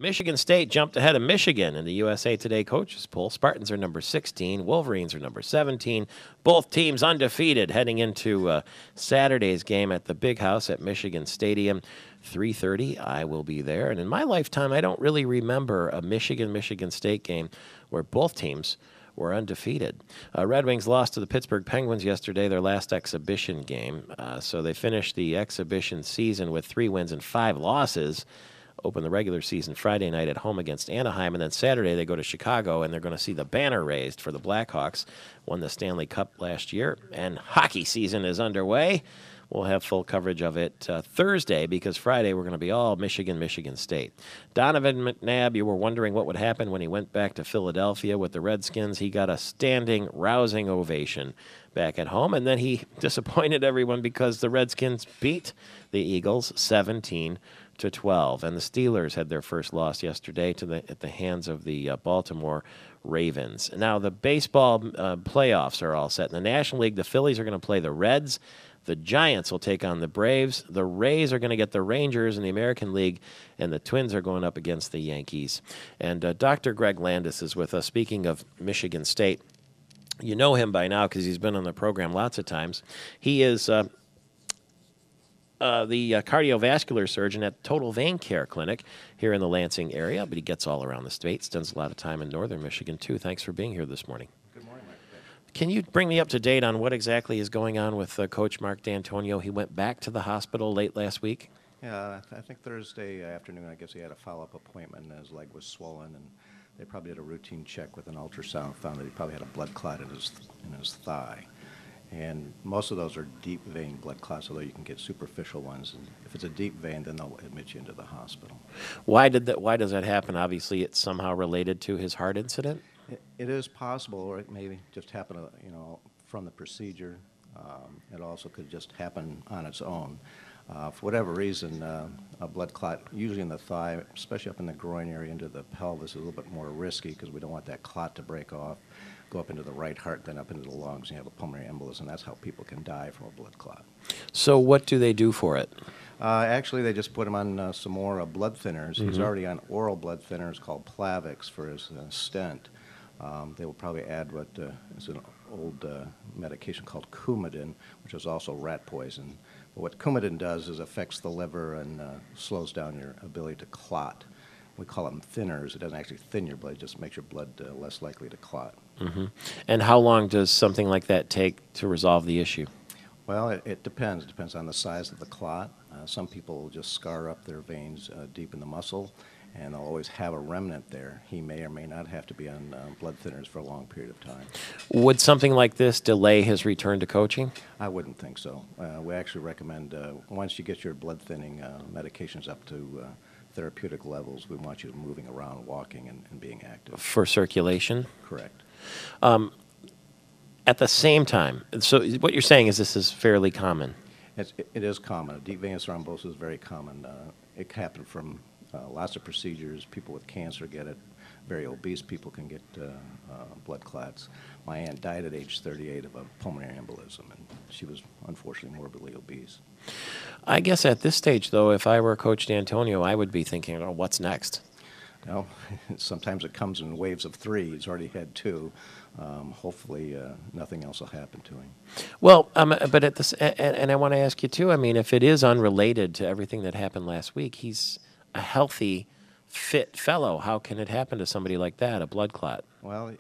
Michigan State jumped ahead of Michigan in the USA Today coaches poll. Spartans are number 16. Wolverines are number 17. Both teams undefeated heading into Saturday's game at the Big House at Michigan Stadium. 3:30, I will be there. And in my lifetime, I don't really remember a Michigan State game where both teams were undefeated. Red Wings lost to the Pittsburgh Penguins yesterday, their last exhibition game. So they finished the exhibition season with 3 wins and 5 losses. Open the regular season Friday night at home against Anaheim, and then Saturday they go to Chicago, and they're going to see the banner raised for the Blackhawks. Won the Stanley Cup last year, and hockey season is underway. We'll have full coverage of it Thursday, because Friday we're going to be all Michigan State. Donovan McNabb, you were wondering what would happen when he went back to Philadelphia with the Redskins. He got a standing, rousing ovation back at home, and then he disappointed everyone because the Redskins beat the Eagles 17-12, and the Steelers had their first loss yesterday at the hands of the Baltimore Ravens. Now the baseball playoffs are all set. In the National League, the Phillies are going to play the Reds. The Giants will take on the Braves. The Rays are going to get the Rangers in the American League, and the Twins are going up against the Yankees. And Dr. Greg Landis is with us. Speaking of Michigan State, you know him by now because he's been on the program lots of times. He is the cardiovascular surgeon at Total Vein Care Clinic here in the Lansing area, but he gets all around the state, spends a lot of time in northern Michigan, too. Thanks for being here this morning. Good morning, Mike. Can you bring me up to date on what exactly is going on with Coach Mark D'Antonio? He went back to the hospital late last week. Yeah, I think Thursday afternoon, I guess he had a follow-up appointment, and his leg was swollen, and they probably did a routine check with an ultrasound, found that he probably had a blood clot in his thigh. And most of those are deep vein blood clots, although you can get superficial ones. And if it's a deep vein, then they'll admit you into the hospital. Why does that happen? Obviously, it's somehow related to his heart incident. It is possible, or it may just happen, from the procedure. It also could just happen on its own. For whatever reason, a blood clot, usually in the thigh, especially up in the groin area into the pelvis, is a little bit more risky because we don't want that clot to break off, go up into the right heart, then up into the lungs, and you have a pulmonary embolism. That's how people can die from a blood clot. So what do they do for it? Actually, they just put him on some more blood thinners. Mm-hmm. He's already on oral blood thinners called Plavix for his stent. They will probably add what is an old medication called Coumadin, which is also rat poison. But what Coumadin does is affects the liver and slows down your ability to clot. We call them thinners. It doesn't actually thin your blood, it just makes your blood less likely to clot. Mm-hmm. And how long does something like that take to resolve the issue? Well, it depends. It depends on the size of the clot. Some people will just scar up their veins deep in the muscle, and they'll always have a remnant there. He may or may not have to be on blood thinners for a long period of time. Would something like this delay his return to coaching? I wouldn't think so. We actually recommend once you get your blood thinning medications up to therapeutic levels, we want you moving around, walking, and being active. For circulation? Correct. At the same time, so what you're saying is this is fairly common? It is common. Deep venous thrombosis is very common. It can happen from lots of procedures. People with cancer get it. Very obese people can get blood clots. My aunt died at age 38 of a pulmonary embolism, and she was unfortunately morbidly obese. I guess at this stage, though, if I were Coach D'Antonio, I would be thinking, oh, what's next? Well, sometimes it comes in waves of 3. He's already had 2. Hopefully nothing else will happen to him. Well, but at this, and I want to ask you, too, I mean, if it is unrelated to everything that happened last week, he's a healthy, fit fellow. How can it happen to somebody like that, a blood clot? Well,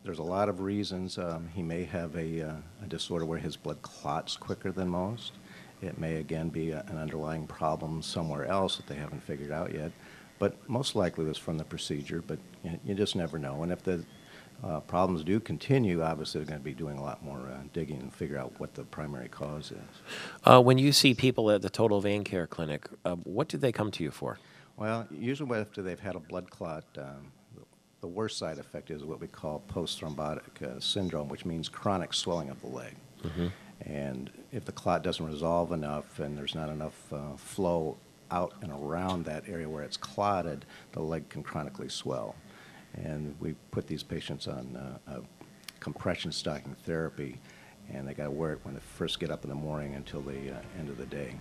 there's a lot of reasons. He may have a disorder where his blood clots quicker than most. It may, again, be an underlying problem somewhere else that they haven't figured out yet. But most likely it was from the procedure, but you just never know. And if the problems do continue, obviously they're going to be doing a lot more digging and figure out what the primary cause is. When you see people at the Total Vein Care Clinic, what do they come to you for? Well, usually after they've had a blood clot, the worst side effect is what we call post-thrombotic syndrome, which means chronic swelling of the leg. Mm-hmm. And if the clot doesn't resolve enough and there's not enough flow out and around that area where it's clotted, the leg can chronically swell. And we put these patients on compression stocking therapy, and they got to wear it when they first get up in the morning until the end of the day.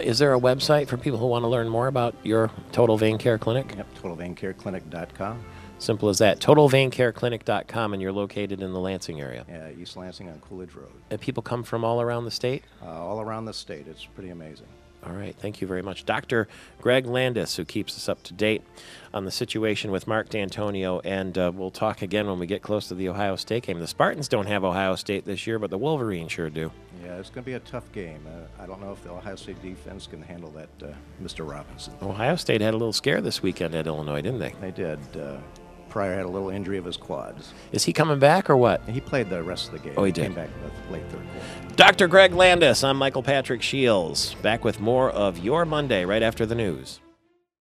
Is there a website for people who want to learn more about your Total Vein Care Clinic? Yep, totalveincareclinic.com. Simple as that. TotalVeinCareClinic.com, and you're located in the Lansing area. East Lansing on Coolidge Road. And people come from all around the state? All around the state. It's pretty amazing. All right, thank you very much. Dr. Greg Landis, who keeps us up to date on the situation with Mark D'Antonio, and we'll talk again when we get close to the Ohio State game. The Spartans don't have Ohio State this year, but the Wolverines sure do. Yeah, it's going to be a tough game. I don't know if the Ohio State defense can handle that, Mr. Robinson. Ohio State had a little scare this weekend at Illinois, didn't they? They did. Pryor had a little injury of his quads. Is he coming back or what? He played the rest of the game. Oh, he did. Came back in the late third quarter. Dr. Greg Landis, I'm Michael Patrick Shields, back with more of Your Monday right after the news.